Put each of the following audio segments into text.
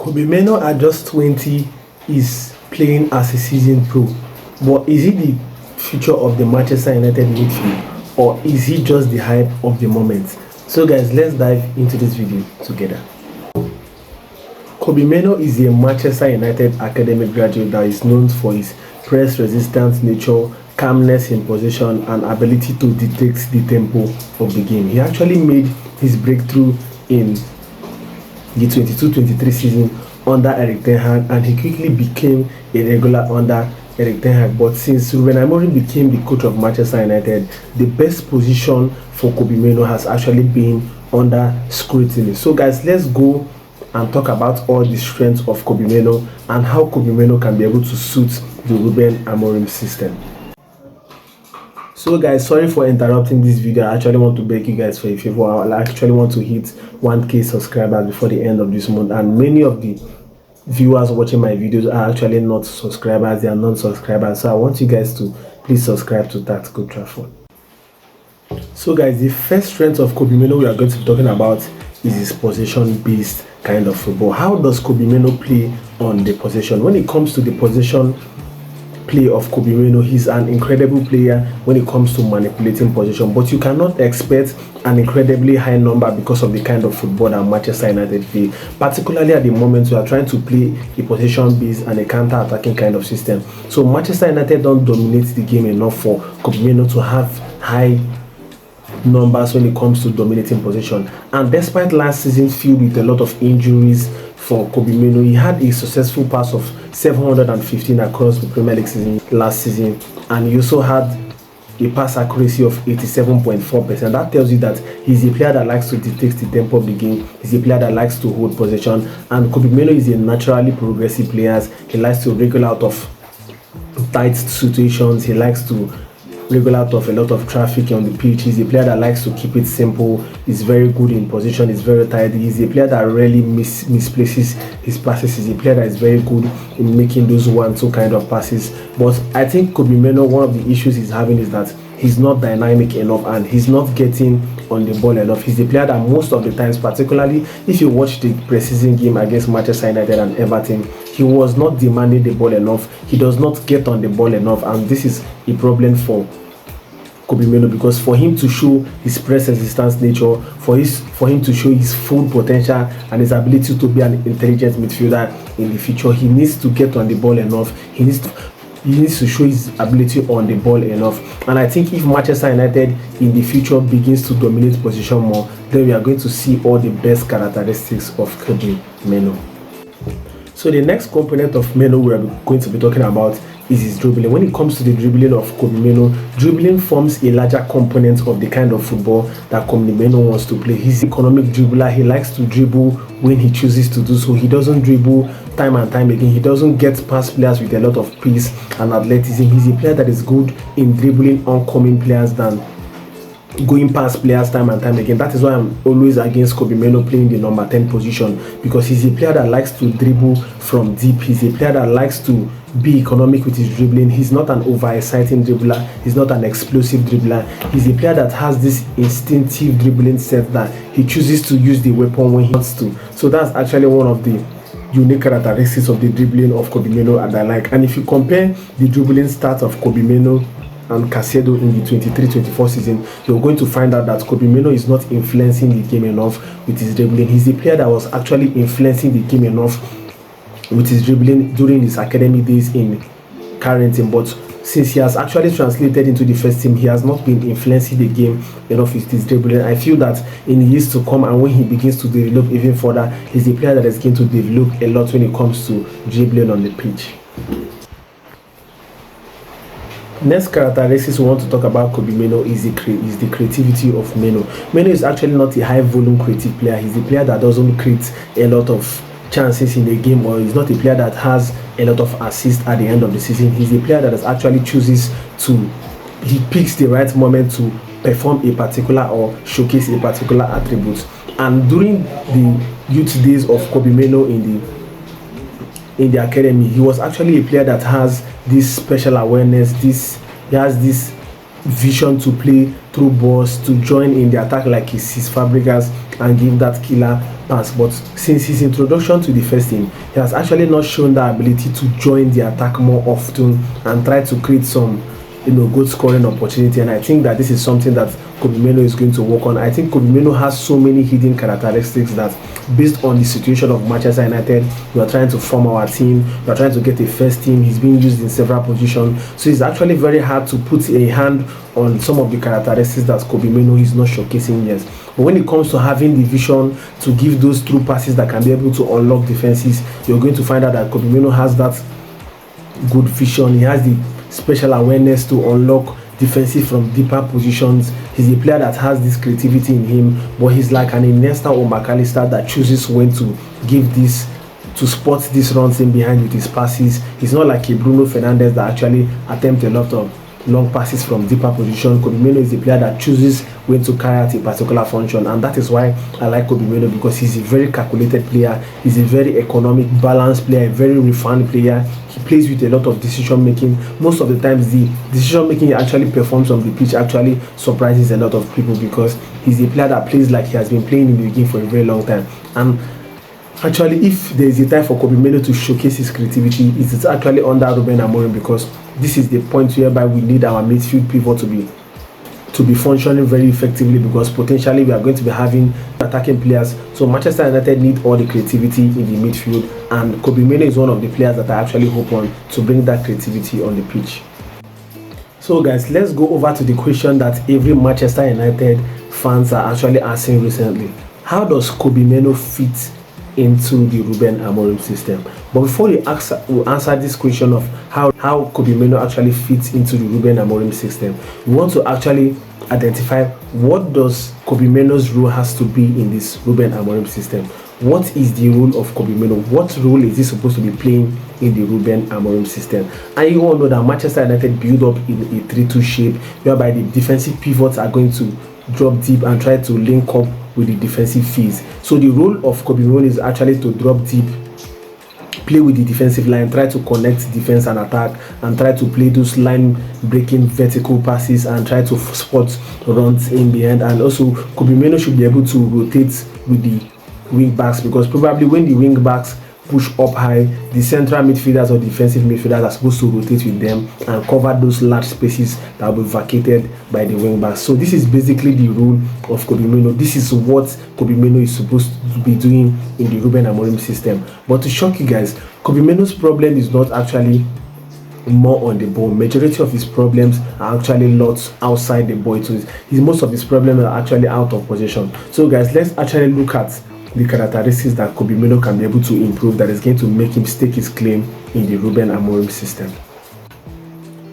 Kobbie Mainoo at just 20 is playing as a seasoned pro, but is he the future of the Manchester United midfield, or is he just the hype of the moment? So guys, let's dive into this video together. Kobbie Mainoo is a Manchester United academic graduate that is known for his press-resistant nature, calmness in possession, and ability to detect the tempo of the game. He actually made his breakthrough in the 22-23 season under Erik ten Hag, and he quickly became a regular under Erik ten Hag. But since Rúben Amorim became the coach of Manchester United, the best position for Kobbie Mainoo has actually been under scrutiny. So guys, let's go and talk about all the strengths of Kobbie Mainoo and how Kobbie Mainoo can be able to suit the Rúben Amorim system. So guys, sorry for interrupting this video. I actually want to beg you guys for a favor. I actually want to hit 1k subscribers before the end of this month, and many of the viewers watching my videos are actually not subscribers, they are non-subscribers. So I want you guys to please subscribe to Tactical Trafford. So guys, the first strength of Kobbie Mainoo we are going to be talking about is his possession-based kind of football. How does Kobbie Mainoo play on the possession? When it comes to the possession play of Kobbie Mainoo, he's an incredible player when it comes to manipulating possession, but you cannot expect an incredibly high number because of the kind of football that Manchester United play, particularly at the moment we are trying to play a possession-based and a counter-attacking kind of system. So Manchester United don't dominate the game enough for Kobbie Mainoo to have high numbers when it comes to dominating possession. And despite last season filled with a lot of injuries for Kobbie Mainoo, he had a successful pass of 715 across the Premier League season last season, and he also had a pass accuracy of 87.4%. That tells you that he's a player that likes to dictate the tempo of the game. He's a player that likes to hold possession, and Kobbie Mainoo is a naturally progressive player. He likes to wriggle out of tight situations. He likes to wriggle out of a lot of traffic on the pitch. He's a player that likes to keep it simple. He's very good in position. He's very tidy. He's a player that rarely misplaces his passes. He's a player that is very good in making those 1-2 kind of passes. But I think Kobbie Mainoo, one of the issues he's having is that he's not dynamic enough and he's not getting on the ball enough. He's a player that most of the times, particularly if you watch the preseason game against Manchester United and Everton, he was not demanding the ball enough. He does not get on the ball enough, and this is a problem for Kobbie Mainoo, because for him to show his press resistance nature, for him to show his full potential and his ability to be an intelligent midfielder in the future, he needs to get on the ball enough. He needs to show his ability on the ball enough. And I think if Manchester United in the future begins to dominate position more, then we are going to see all the best characteristics of Kobbie Mainoo. So the next component of Mainoo we are going to be talking about is his dribbling. When it comes to the dribbling of Kobbie Mainoo, dribbling forms a larger component of the kind of football that Kobbie Mainoo wants to play. He's an economic dribbler. He likes to dribble when he chooses to do so. He doesn't dribble time and time again. He doesn't get past players with a lot of pace and athleticism. He's a player that is good in dribbling oncoming players than going past players time and time again. That is why I'm always against Kobbie Mainoo playing the number 10 position, because he's a player that likes to dribble from deep. He's a player that likes to be economic with his dribbling. He's not an over-exciting dribbler. He's not an explosive dribbler. He's a player that has this instinctive dribbling set that he chooses to use the weapon when he wants to. So that's actually one of the unique characteristics of the dribbling of Kobbie Mainoo and I like. And if you compare the dribbling stats of Kobbie Mainoo and Caicedo in the 23-24 season, you're going to find out that Kobbie Mainoo is not influencing the game enough with his dribbling. He's a player that was actually influencing the game enough with his dribbling during his academy days in Carrington, but since he has actually translated into the first team, he has not been influencing the game enough with his dribbling. I feel that in the years to come, and when he begins to develop even further, he's a player that is going to develop a lot when it comes to dribbling on the pitch. Next characteristics we want to talk about Kobbie Mainoo is the creativity of Mainoo. Mainoo is actually not a high volume creative player. He's a player that doesn't create a lot of chances in the game, or he's not a player that has a lot of assists at the end of the season. He's a player that actually chooses to, he picks the right moment to perform a particular or showcase a particular attribute. And during the youth days of Kobbie Mainoo in the academy, he was actually a player that has this special awareness. He has this vision to play through balls, to join in the attack like his Fabregas and give that killer pass. But since his introduction to the first team, he has actually not shown that ability to join the attack more often and try to create some good scoring opportunity. And I think that this is something that Kobbie Mainoo is going to work on. I think Kobbie Mainoo has so many hidden characteristics that, based on the situation of Manchester United, we are trying to form our team, we are trying to get a first team. He's being used in several positions, so it's actually very hard to put a hand on some of the characteristics that Kobbie Mainoo is not showcasing yet. But when it comes to having the vision to give those through passes that can be able to unlock defenses, you're going to find out that Kobbie Mainoo has that good vision. He has the special awareness to unlock defensive from deeper positions. He's a player that has this creativity in him, but he's like an Iniesta or McAllister that chooses when to give this, to spot these runs in behind with his passes. He's not like a Bruno Fernandes that actually attempts a lot of long passes from deeper position. Kobbie Mainoo is a player that chooses when to carry out a particular function, and that is why I like Kobbie Mainoo, because he's a very calculated player. He's a very economic, balanced player, a very refined player. He plays with a lot of decision making. Most of the times, the decision making he actually performs on the pitch actually surprises a lot of people, because he's a player that plays like he has been playing in the game for a very long time. And actually, if there is a time for Kobbie Mainoo to showcase his creativity, it is actually under Rúben Amorim, because this is the point whereby we need our midfield pivot to be functioning very effectively, because potentially we are going to be having attacking players. So Manchester United need all the creativity in the midfield, and Kobbie Mainoo is one of the players that I actually hope on to bring that creativity on the pitch. So guys, let's go over to the question that every Manchester United fans are actually asking recently. How does Kobbie Mainoo fit into the Rúben Amorim system? But before we answer this question of how Kobbie Mainoo actually fits into the Rúben Amorim system, we want to actually identify what does Kobbie Mainoo's role has to be in this Rúben Amorim system. What is the role of Kobbie Mainoo? What role is he supposed to be playing in the Rúben Amorim system? And you all know that Manchester United build up in a 3-2 shape, whereby the defensive pivots are going to drop deep and try to link up with the defensive phase. So the role of Kobbie Mainoo is actually to drop deep, play with the defensive line, try to connect defense and attack, and try to play those line breaking vertical passes and try to spot runs in behind. And also Kobbie Mainoo should be able to rotate with the wing backs, because probably when the wing backs push up high, the central midfielders or defensive midfielders are supposed to rotate with them and cover those large spaces that will be vacated by the wing backs. So this is basically the role of Kobbie Mainoo. This is what Kobbie Mainoo is supposed to be doing in the Rúben Amorim system. But to shock you guys, Kobbie Mainoo's problem is not actually more on the ball. Majority of his problems are actually lots outside the ball. So most of his problems are actually out of possession. So guys, let's actually look at the characteristics that Kobbie Mainoo can be able to improve that is going to make him stake his claim in the Rúben Amorim system.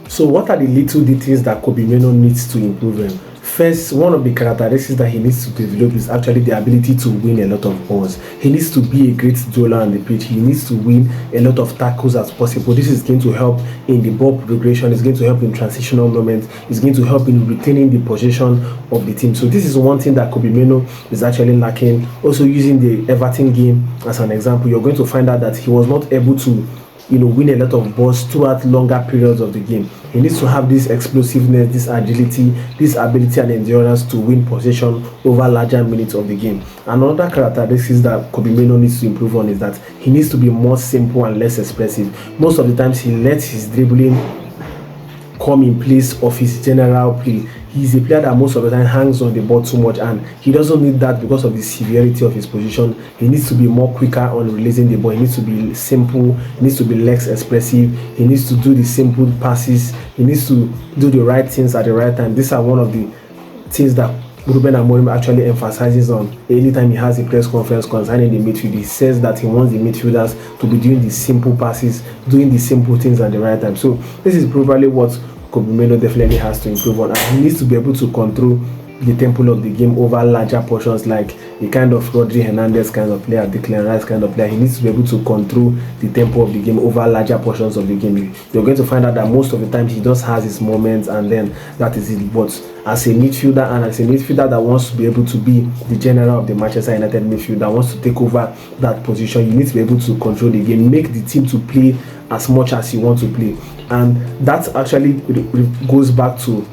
So what are the little details that Kobbie Mainoo needs to improve in? First, one of the characteristics that he needs to develop is actually the ability to win a lot of balls. He needs to be a great dueler on the pitch. He needs to win a lot of tackles as possible. This is going to help in the ball progression. It's going to help in transitional moments. It's going to help in retaining the possession of the team. So this is one thing that Kobbie Mainoo is actually lacking. Also, using the Everton game as an example, you're going to find out that he was not able to win a lot of balls throughout longer periods of the game. He needs to have this explosiveness, this agility, this ability and endurance to win possession over larger minutes of the game. Another characteristic that Kobbie Mainoo needs to improve on is that he needs to be more simple and less expressive. Most of the times he lets his dribbling come in place of his general play. He's a player that most of the time hangs on the ball too much, and he doesn't need that because of the severity of his position. He needs to be more quicker on releasing the ball. He needs to be simple. He needs to be less expressive. He needs to do the simple passes. He needs to do the right things at the right time. These are one of the things that Rúben Amorim actually emphasizes on anytime he has a press conference concerning the midfield. He says that he wants the midfielders to be doing the simple passes, doing the simple things at the right time. So this is probably what Kobbie Mainoo definitely has to improve on, and he needs to be able to control the tempo of the game over larger portions, like a kind of Rodri Hernandez kind of player, Declan Rice kind of player. He needs to be able to control the tempo of the game over larger portions of the game. You're going to find out that most of the time he just has his moments, and then that is it. But as a midfielder, and as a midfielder that wants to be able to be the general of the Manchester United midfield, that wants to take over that position, you need to be able to control the game, make the team to play as much as you want to play. And that actually goes back to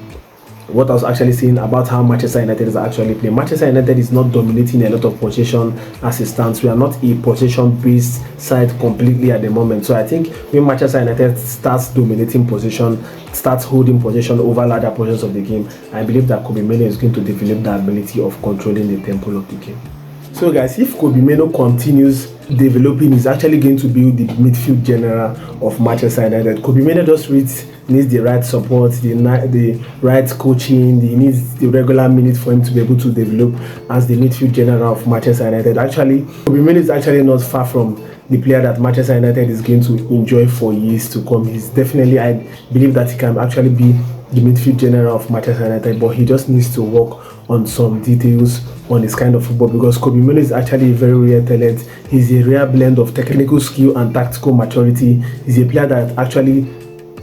what I was actually saying about how Manchester United is actually playing. Manchester United is not dominating a lot of possession as it stands. We are not a possession-based side completely at the moment. So I think when Manchester United starts dominating possession, starts holding possession over larger portions of the game, I believe that Kobbie Mainoo is going to develop the ability of controlling the tempo of the game. So guys, if Kobbie Mainoo continues developing, he's actually going to be the midfield general of Manchester United. Kobbie Mainoo just needs the right support, the right coaching, he needs the regular minutes for him to be able to develop as the midfield general of Manchester United. Actually, Kobbie Mainoo is actually not far from the player that Manchester United is going to enjoy for years to come. He's definitely, I believe that he can actually be the midfield general of Manchester United, but he just needs to work on some details on his kind of football, because Kobbie Mainoo is actually a very rare talent. He's a rare blend of technical skill and tactical maturity. He's a player that actually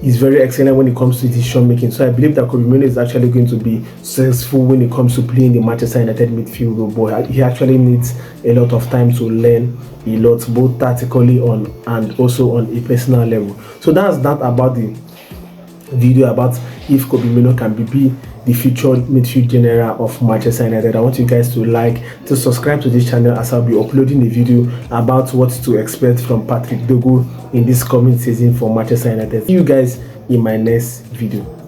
is very excellent when it comes to decision making. So I believe that Kobbie Mainoo is actually going to be successful when it comes to playing the Manchester United midfield role, but he actually needs a lot of time to learn a lot, both tactically and also on a personal level. So that's that about the video about if Kobbie Mainoo can be the future midfield general of Manchester United. I want you guys to subscribe to this channel, as I'll be uploading a video about what to expect from Patrick Dogu in this coming season for Manchester United. See you guys in my next video.